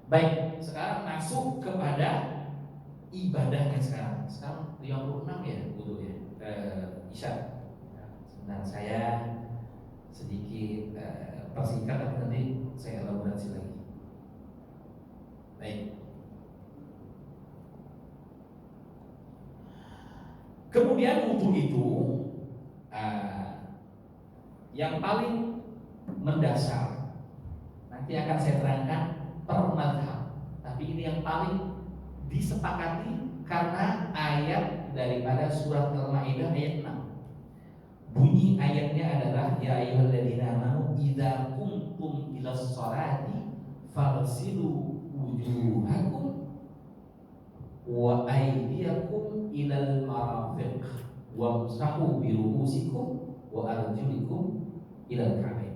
Baik, sekarang masuk kepada ibadahnya sekarang. Sekarang 56 ya wudu ya. Isya. Sebentar saya sedikit persingkat tapi nanti saya elaborasi lagi. Baik. Kemudian wudu itu yang paling mendasar nanti akan saya terangkan per mazhab. Tapi ini yang paling disepakati karena ayat daripada surat Al-Maidah ayat 6. Bunyi ayatnya adalah ya ayyuhalladzina amanu idza qumtum ilas sholati faghsilu wujuhakum wa aydiyakum ilal marafiq wamsahu bi ru'usikum wa arjulikum ilal ka'bayn.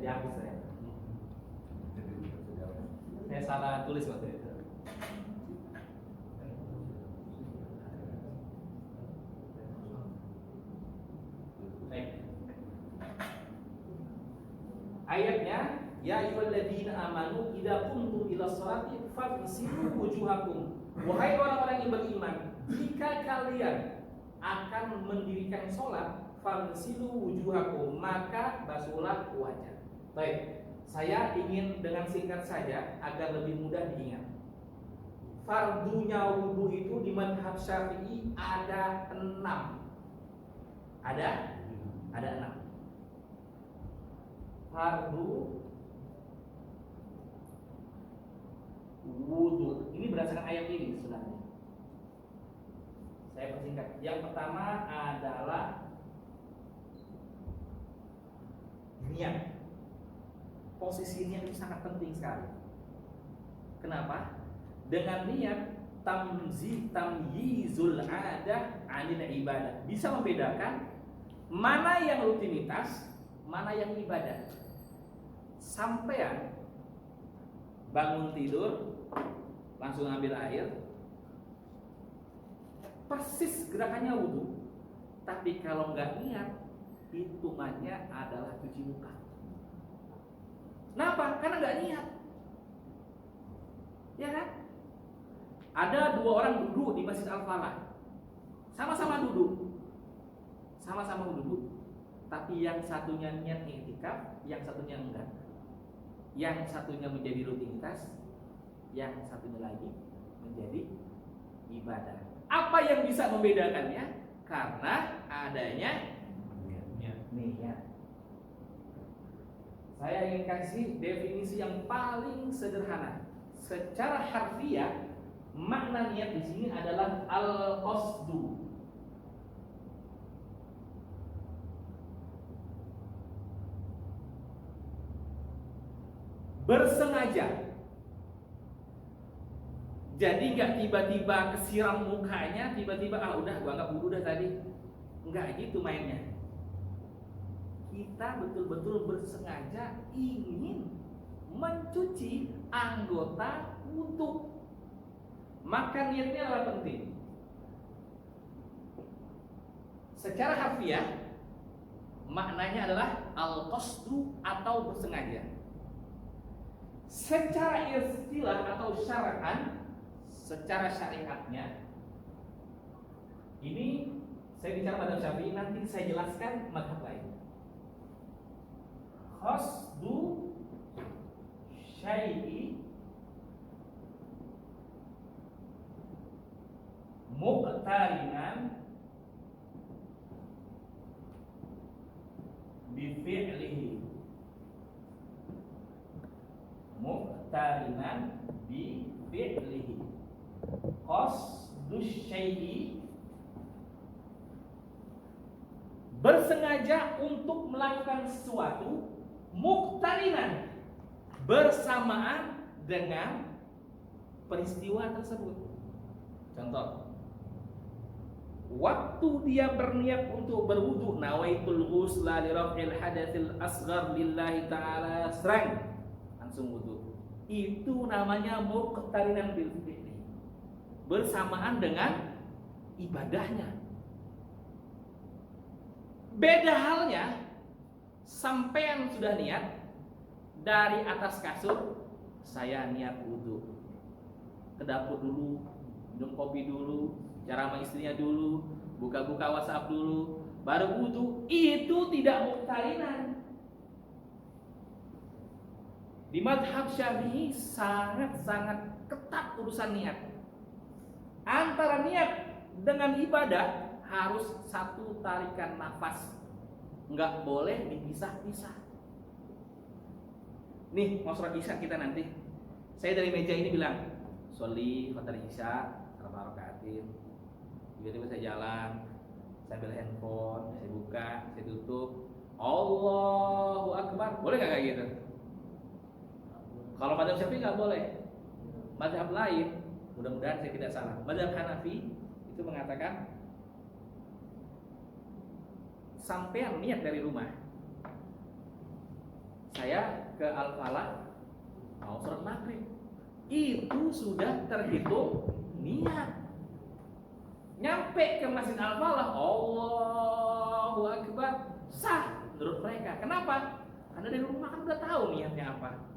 Dihapus saya salah tulis waktu itu. Baik. Ayatnya ya ayyuhalladzina amanu idza qumtum ilas sholati faghsilu wujuhakum. Wahai orang-orang yang beriman, jika kalian akan mendirikan sholat, faghsilu wujuhakum, maka basuhlah wajah. Baik, saya ingin dengan singkat saja agar lebih mudah diingat. Fardunya wudu itu di mazhab Syafi'i ada 6. Ada 6. Fardu wudu ini berdasarkan ayat ini sebenarnya. Saya persingkat. Yang pertama adalah niat. Posisinya itu sangat penting sekali. Kenapa? Dengan niat tamyizul adah anil ibadah, bisa membedakan mana yang rutinitas, mana yang ibadah. Sampean bangun tidur langsung ambil air, persis gerakannya wudu. Tapi kalau nggak niat, hitungannya adalah cuci muka. Kenapa? Karena nggak niat, ya kan? Ada 2 orang duduk di Masjid Al-Falah, sama-sama duduk, tapi yang satunya niat i'tikaf, yang satunya enggak. Yang satunya menjadi rutinitas, yang satunya lagi menjadi ibadah. Apa yang bisa membedakannya? Karena adanya niat. Saya ingin kasih definisi yang paling sederhana. Secara harfiah, makna niat di sini adalah al-qasdu. Bersengaja. Jadi nggak tiba-tiba kesiram mukanya, tiba-tiba udah gua nggak wudu dah tadi. Nggak gitu mainnya. Kita betul-betul bersengaja ingin mencuci anggota wudu. Maka niatnya adalah penting. Secara harfiah maknanya adalah al-qasdu atau bersengaja. Secara istilah atau syara'an, secara syariatnya, ini saya bicara pada Syafi'i, nanti saya jelaskan mazhab lain. Qasdu syai'i muqtarinan bi fi'lihi, muqtarinan bi fi'lihi. Qasdu syai'i, bersengaja untuk melakukan sesuatu, muqtarinan, bersamaan dengan peristiwa tersebut. Contoh, waktu dia berniat untuk berwudu, nawaitul ghusla li raf'il hadatsil asghar lillahi ta'ala, serang langsung wudu. Itu namanya muqtarinan bil fi'li, bersamaan dengan ibadahnya. Beda halnya sampean sudah niat dari atas kasur, saya niat wudhu, ke dapur dulu, minum kopi dulu, bicara sama istrinya dulu, buka-buka WhatsApp dulu, baru wudhu. Itu tidak muqtarinan. Di mazhab Syafi'i sangat-sangat ketat urusan niat. Antara niat dengan ibadah harus satu tarikan nafas, nggak boleh dipisah-pisah. Nih mau sholat isya kita nanti, saya dari meja ini bilang sholli fatar isya arba rakaatin. Tiba-tiba saya jalan, saya ambil handphone, saya buka, saya tutup, Allahu Akbar. Boleh nggak kayak gitu? Kalau mazhab Syafi'i nggak boleh. Mazhab lain, mudah-mudahan saya tidak salah, mazhab Hanafi itu mengatakan sampean niat dari rumah, saya ke Al-Falah mau sholat maghrib, itu sudah terhitung niat. Nyampe ke Masjid Al-Falah, Allahu Akbar, sah menurut mereka. Kenapa? Karena dari rumah kan udah tahu niatnya apa.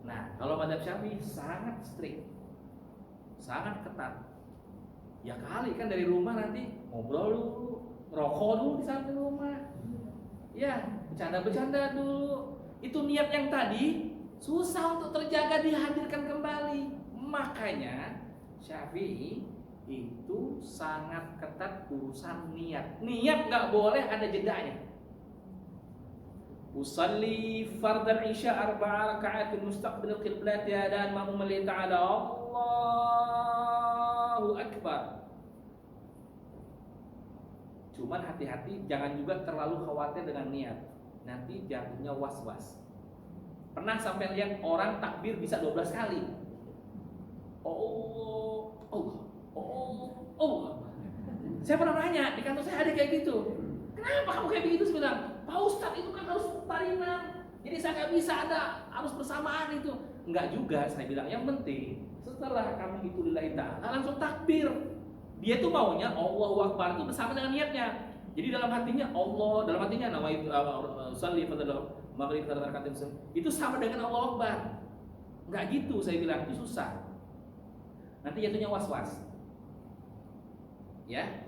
Nah, kalau mazhab Syafi'i sangat strict, sangat ketat. Ya kali kan dari rumah nanti ngobrol dulu, ngerokok dulu di samping rumah, ya bercanda-bercanda dulu. Itu niat yang tadi susah untuk terjaga, dihadirkan kembali. Makanya Syafi'i itu sangat ketat urusan niat. Niat nggak boleh ada jedanya. Usalli fardal isya arba'a raka'atin mustaqbil qiblat dan ma'mum li ta'ala Allahu Akbar. Cuman hati-hati, jangan juga terlalu khawatir dengan niat, nanti jatuhnya was-was. Pernah sampai lihat orang takbir bisa 12 kali. Oh. Saya pernah nanya di kantor saya ada kayak gitu. Kenapa kamu kayak begitu? Saya bilang, Pak Ustadz itu kan harus muqtarinan, jadi saya nggak bisa ada, harus bersamaan itu. Enggak juga, saya bilang. Yang penting setelah kamu itu lillahi ta'ala langsung takbir. Dia tuh maunya Allahu Akbar itu bersama dengan niatnya. Jadi dalam hatinya Allah, dalam hatinya nama itu sholli fardal maghrib fardal rakatain itu sama dengan Allahu Akbar. Enggak gitu, saya bilang, itu susah. Nanti jatuhnya was-was. Ya.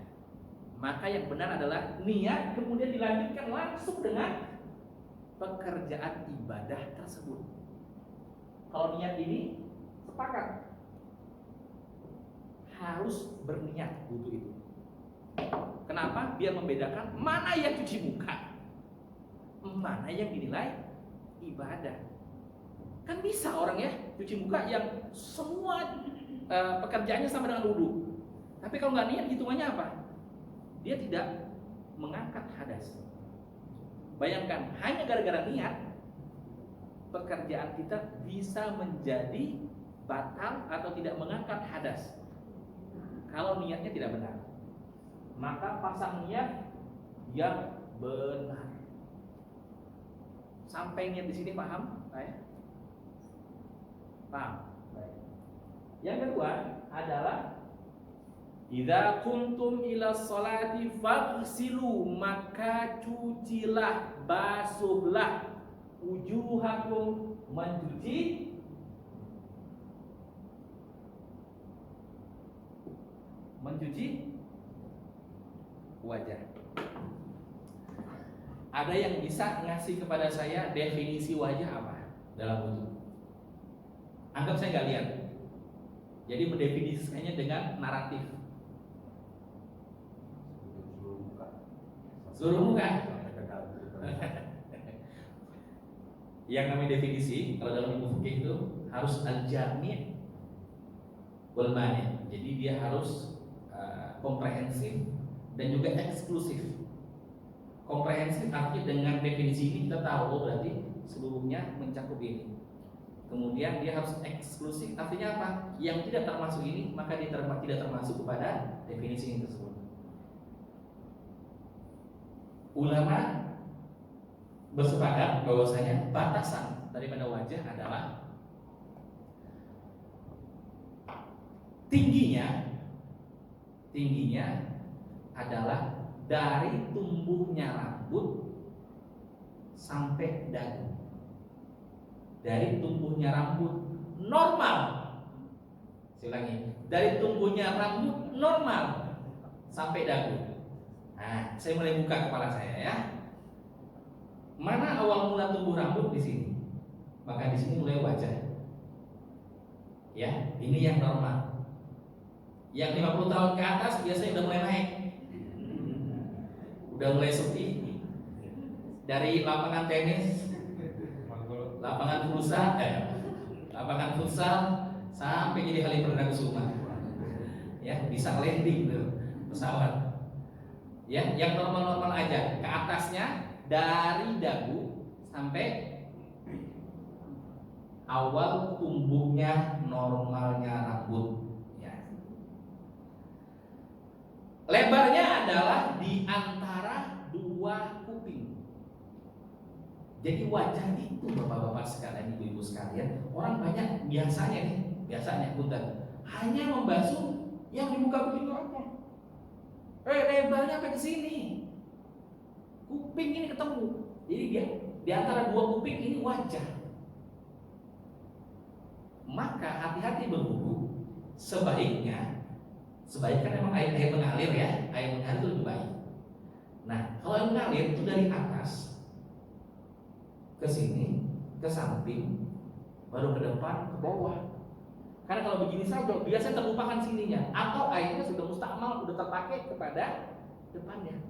Maka yang benar adalah niat kemudian dilanjutkan langsung dengan pekerjaan ibadah tersebut. Kalau niat ini sepakat harus berniat butuh itu. Kenapa? Biar membedakan mana yang cuci muka, mana yang dinilai ibadah. Kan bisa orang ya cuci muka yang semua pekerjaannya sama dengan wudu, tapi kalau nggak niat hitungannya apa? Dia tidak mengangkat hadas. Bayangkan, hanya gara-gara niat pekerjaan kita bisa menjadi batal atau tidak mengangkat hadas. Kalau niatnya tidak benar, maka pasang niat yang benar. Sampai niat di sini paham? Baik. Paham? Baik. Yang kedua adalah idza kuntum ila sholati faghsilu, maka cucilah, basuhlah wujuhakum, mencuci wajah. Ada yang bisa ngasih kepada saya definisi wajah apa dalam wudu? Anggap saya nggak lihat, jadi mendefinisikannya dengan naratif. Seluruh muka. Yang namanya definisi kalau dalam ilmu fikih itu harus al-jami' wal mani'. Jadi dia harus komprehensif dan juga eksklusif. Komprehensif artinya dengan definisi ini kita tahu berarti seluruhnya mencakup ini. Kemudian dia harus eksklusif, artinya apa? Yang tidak termasuk ini maka dia tidak termasuk kepada definisi ini tersebut. Ulama bersepakat bahwasanya batasan daripada wajah adalah tingginya tingginya adalah dari tumbuhnya rambut sampai dagu. Dari tumbuhnya rambut normal, saya ulangi, dari tumbuhnya rambut normal sampai dagu. Nah, saya mulai buka kepala saya ya. Mana awal mula tumbuh rambut di sini? Maka di sini mulai wajah. Ya, ini yang normal. Yang 50 tahun ke atas biasanya udah mulai naik. Udah mulai sepi. Dari lapangan tenis, lapangan futsal sampai jadi Halim Perdana Kusuma. Ya, bisa landing tuh pesawat. Ya, yang normal-normal aja. Ke atasnya dari dagu sampai awal tumbuhnya normalnya rambut. Ya. Lebarnya adalah di antara dua kuping. Jadi wajah itu bapak-bapak sekalian, ibu-ibu sekalian, orang banyak biasanya punten, hanya membasuh yang di muka begitu aja. Lebarnya sampai ke sini. Kuping ini ketemu. Jadi dia di antara dua kuping ini wajah. Maka hati-hati berwudu. Sebaiknya memang air mengalir ya. Air mengalir itu lebih baik. Nah, kalau air mengalir itu dari atas ke sini, ke samping, baru ke depan, ke bawah. Karena kalau begini saja biasanya terlupakan sininya, atau airnya sudah mustakmal, sudah terpakai kepada depannya.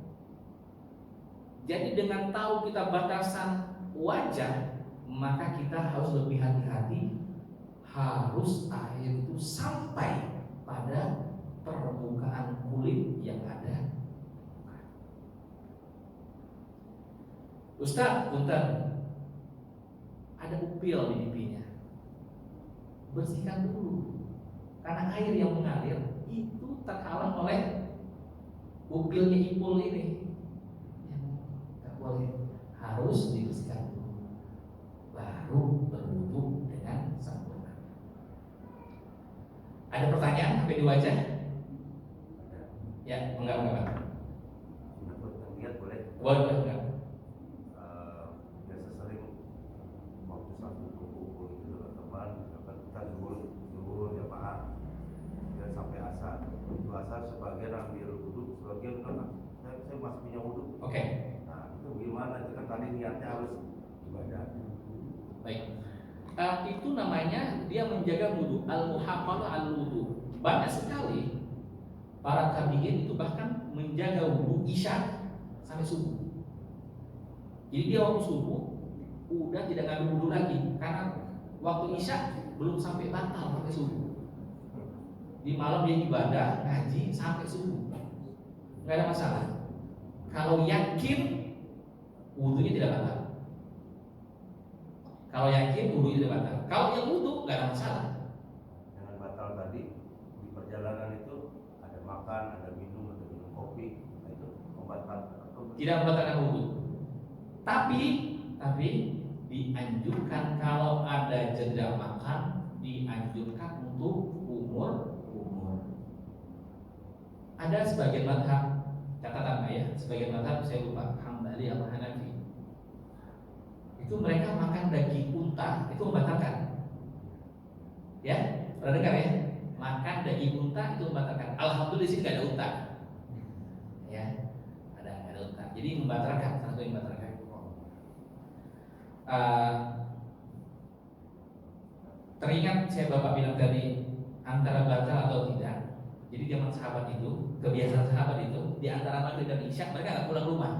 Jadi dengan tahu kita batasan wajah, maka kita harus lebih hati-hati. Harus air itu sampai pada permukaan kulit yang ada. Ustaz, punten, ada upil di pipinya. Bersihkan dulu, karena air yang mengalir itu terhalang oleh upilnya ipul ini. Tidak boleh, harus dibersihkan dulu, baru berwudu dengan sempurna. Ada pertanyaan sampai di wajah? Ya, enggak. Lihat boleh? Boleh, enggak. Biasa sering waktu satu kumpul itu dengan teman, kita zuhur jamaah dan sampai asar. Itu asar sebagian ambil wudhu, sebagian enggak. Saya masih punya wudhu. Oke. Nah, itu gimana? Itu kan tadi niatnya harus ibadah. Baik. Itu namanya dia menjaga wudu, al-muhafadzah al-wudu. Banyak sekali para tabi'in itu bahkan menjaga wudu isya sampai subuh. Jadi dia waktu subuh udah tidak ngambil wudu lagi karena waktu isya belum sampai batal sampai subuh. Di malam dia ibadah ngaji sampai subuh, nggak ada masalah. Kalau yakin wudunya tidak batal. Kalau yakin wudu tidak batal. Kalau yang wudu nggak ada masalah. Jangan batal tadi di perjalanan itu ada makan, ada minum kopi, nah itu membatalkan. Tidak membatalkan wudu. Tapi dianjurkan kalau ada jeda makan, dianjurkan untuk umur. Ada sebagian mazhab, catatan ya, sebagian mazhab saya lupa, Hambali atau Hanafi. Itu mereka makan daging unta itu membatalkan. Ya, pernah dengar ya? Makan daging unta itu membatalkan. Alhamdulillah di sini nggak ada unta. Ya, ada unta. Jadi membatalkan, satu yang membatalkan. Teringat saya bapak bilang tadi antara batal atau tidak. Jadi zaman sahabat itu, kebiasaan sahabat itu di antara maghrib dan isya mereka nggak pulang rumah.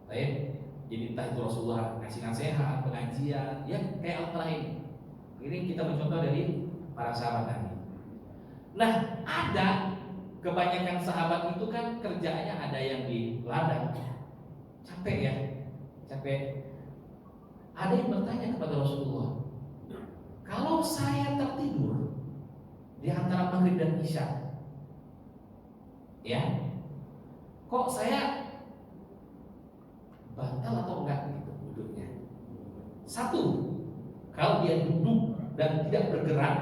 Baik. Jadi entah itu Rasulullah kasih nasihat, pengajian, ya kayak Al-Quran ini. Ini kita mencontoh dari para sahabat tadi. Nah, ada kebanyakan sahabat itu kan kerjaannya ada yang di ladang, capek ya, capek. Ada yang bertanya kepada Rasulullah, kalau saya tertidur di antara maghrib dan isya, ya, kok saya batal atau enggak gitu duduknya? Satu, kalau dia duduk dan tidak bergerak,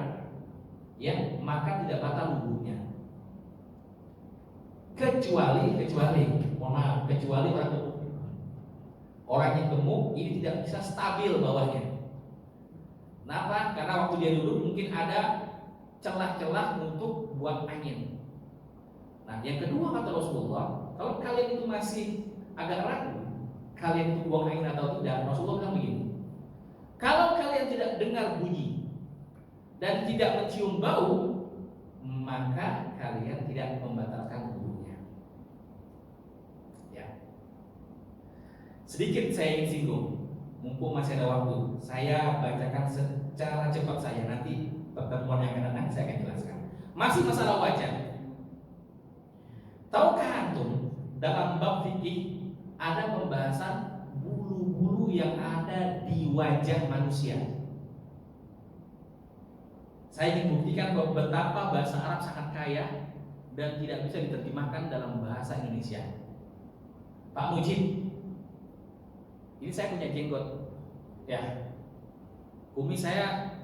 ya, maka tidak batal wudhunya. kecuali mohon maaf, kecuali orang gemuk. Orang yang gemuk ini tidak bisa stabil bawahnya. Kenapa? Karena waktu dia duduk mungkin ada celah-celah untuk buang angin. Nah, yang kedua kata Rasulullah, kalau kalian itu masih agak ragu, kalian itu buang angin atau tidak, Rasulullah bilang begini: kalau kalian tidak dengar bunyi dan tidak mencium bau, maka kalian tidak membatalkan wudunya. Ya. Sedikit saya ingin singgung, mumpung masih ada waktu, saya bacakan secara cepat saja, nanti pertemuan yang akan datang saya akan jelaskan. Masih masalah wajah. Tahukah antum dalam bab fikih ada pembahasan bulu-bulu yang ada di wajah manusia? Saya ingin buktikan bahwa betapa bahasa Arab sangat kaya dan tidak bisa diterjemahkan dalam bahasa Indonesia. Pak Mujib, ini saya punya jenggot, ya, kumis saya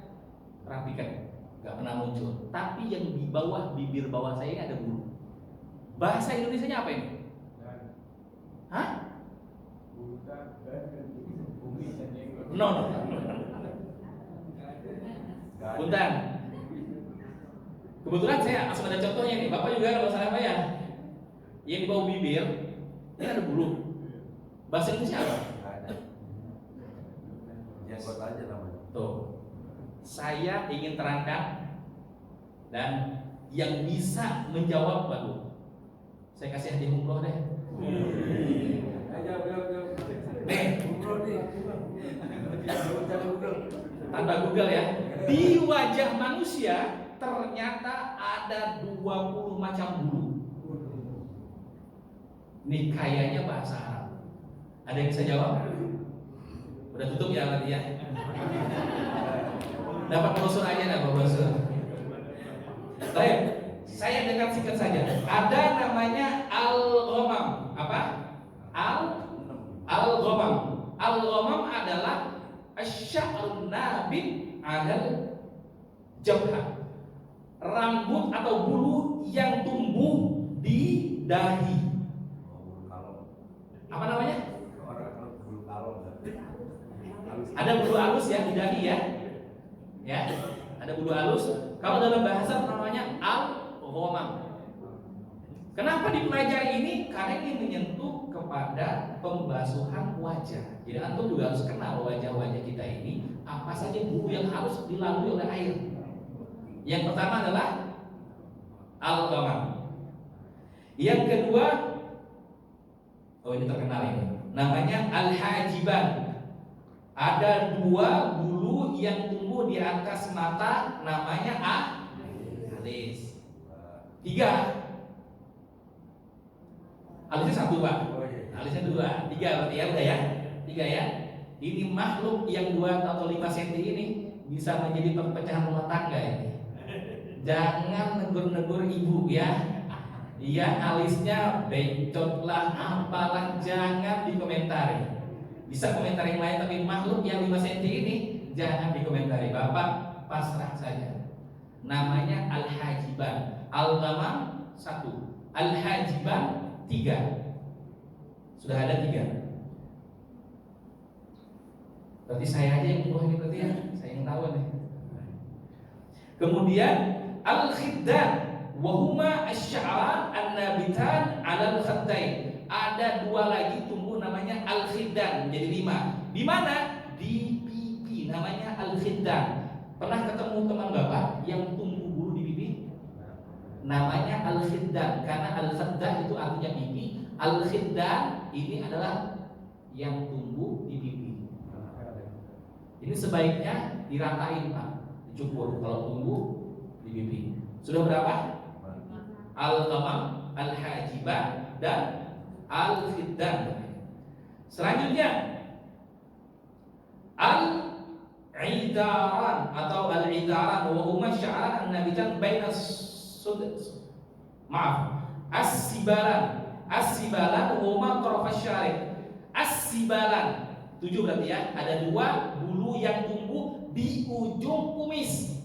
rapikan, nggak pernah muncul. Tapi yang di bawah bibir bawah saya ini ada bulu. Bahasa Indonesianya apa ini? Hah? No. Buntan. Kebetulan saya langsung ada contohnya nih. Bapak juga kalau salah ya. Yang di bawah bibir ini ada bulu. Bahasa Indonesia apa? Jenggot aja namanya. Tuh. Saya ingin terangkan dan yang bisa menjawab baru. Saya kasih hadiah umroh deh. Nih, tanpa Google ya. Di wajah manusia ternyata ada 20 macam bulu. Nih kayaknya bahasa Arab. Ada yang bisa jawab? Udah tutup ya nanti ya. Dapat brosur aja dah, brosur. Baik, saya dengar singkat saja. Ada namanya al-ghamam. Apa? Al-ghamam. Al-ghamam adalah asy-sya'run nabit 'alal jabhah. Rambut atau bulu yang tumbuh di dahi. Apa namanya? Ada bulu halus ya di dahi ya. Ya, ada bulu halus. Kalau dalam bahasa namanya al-ghamam. Kenapa dipelajari ini? Karena ini menyentuh kepada pembasuhan wajah. Jadi antum juga harus kenal wajah-wajah kita ini apa saja bulu yang harus dilalui oleh air. Yang pertama adalah al-ghamam. Yang kedua, oh ini terkenal ini, namanya al-hajiban. Ada 2 bulu yang tumbuh di atas mata, namanya alis. 3. Alisnya 1 Pak. Alisnya 2. 3 berarti ya, udah ya. 3 ya. Ini makhluk yang 2 atau 5 cm ini bisa menjadi perpecahan rumah tangga ini. Jangan negur-negur ibu ya. Iya, alisnya bencot lah, apalah, jangan dikomentari. Bisa komentar yang lain, tapi makhluk yang 5 cm ini jangan dikomentari. Bapak pasrah saja. Namanya al-hajiban. Al-ghamam 1, al-hajiban 3. Sudah ada 3. Berarti saya aja yang ini berarti ya. Saya yang tahu nih. Kemudian al-khiddan wa huma asy-sya'ran an-nabitan 'ala al-khaddain. Ada 2 lagi tumbuh namanya al-khiddan, jadi 5. Di mana? Di pipi, namanya al-khiddan. Pernah ketemu teman Bapak yang tumbuh bulu di pipi? Namanya al-khiddan, karena al-khiddan itu artinya pipi. Al-khiddan ini adalah yang tumbuh di pipi. Ini sebaiknya diratain Pak, dicukur kalau tumbuh di pipi. Sudah berapa? Al-ghamam, al-hajiban, dan al-khiddan. Selanjutnya al-idaran atau al-idaran wa huma sya'ran an-nabitan baina as-sibalan. As-sibalan wa huma taraf asy-syari'. As-sibalan 7 berarti ya. Ada 2 bulu yang tumbuh di ujung kumis.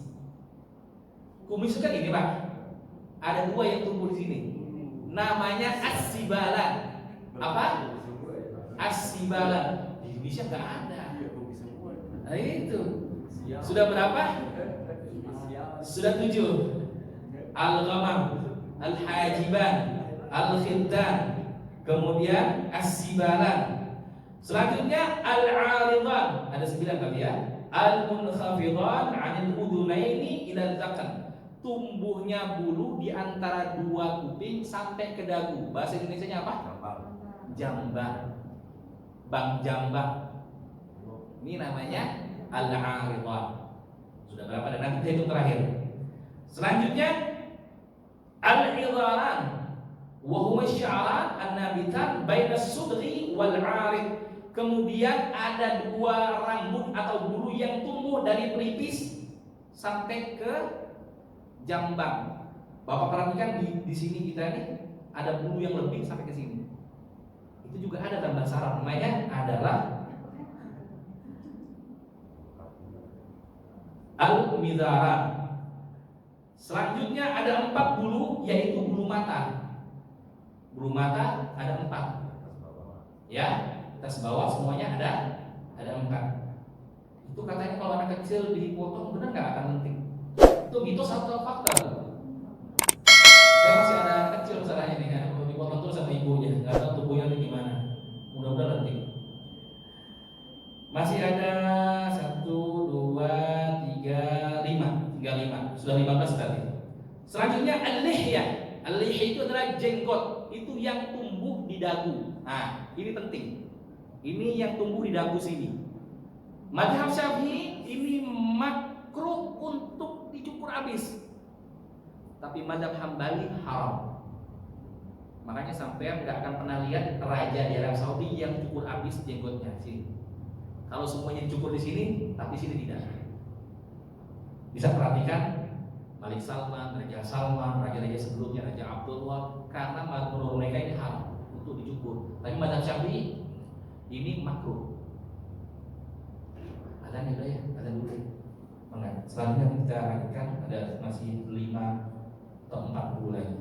Kumis itu kan ini Pak. Ada 2 yang tumbuh di sini. namanya as-sibalan. Apa? As-sibalan. Di Indonesia nggak ada. Nah, itu. Sudah berapa? Sudah 7. Al-ghamam, al-hajiban, al-khiddan, kemudian as-sibalan. Selanjutnya al-'aridan, ada 9 kali ya. Al-munkhafidhan 'anil udhunaini ila dzaqan. Tumbuhnya bulu di antara dua kuping sampai ke dagu. Bahasa Indonesianya apa? Jambak. Bang jambak. Ini namanya al-'aridan. Sudah berapa? Dan nanti kita hitung terakhir. Selanjutnya al-'idharan wa huwa sya'ran an-nabitan baina as-sudghi wal 'arid. Kemudian ada dua rambut atau bulu yang tumbuh dari pelipis sampai ke jambang. Bapak perhatikan di sini kita ini ada bulu yang lebih sampai ke sini. Itu juga ada dalam bahasa Arab. Namanya adalah al-midharan. Selanjutnya ada 4 bulu, yaitu bulu mata. Bulu mata ada 4. Ya, atas bawah semuanya ada 4. Itu katanya kalau anak kecil dipotong benar nggak akan lentik. Itu mitos atau fakta? Saya masih ada anak kecil masalahnya nih kan, kalau dipotong terus sama ibunya, nggak tahu tubuhnya itu gimana. Mudah-mudahan lentik. Masih ada 1, 2, 3, 5. Tinggal 5. Sudah 15 tadi. Selanjutnya al-lihyah. Al-lihyah itu adalah jenggot. Itu yang tumbuh di dagu. Nah, ini penting. Ini yang tumbuh di dagu sini. Mazhab Syafi'i ini makruh untuk dicukur habis. Tapi mazhab Hambali haram. Makanya sampai nggak akan pernah lihat raja di Arab Saudi yang cukur habis jenggotnya sini. Kalau semuanya dicukur di sini, tapi sini tidak. Bisa perhatikan Malik Salman, Raja Salman, raja-raja sebelumnya, Raja Abdullah, karena menurut mereka ini haram untuk dicukur. Tapi mazhab Syafi'i ini makruh. Azan ya, azan dulu. Selanjutnya kita lanjutkan, ada masih 5 atau 40 lagi.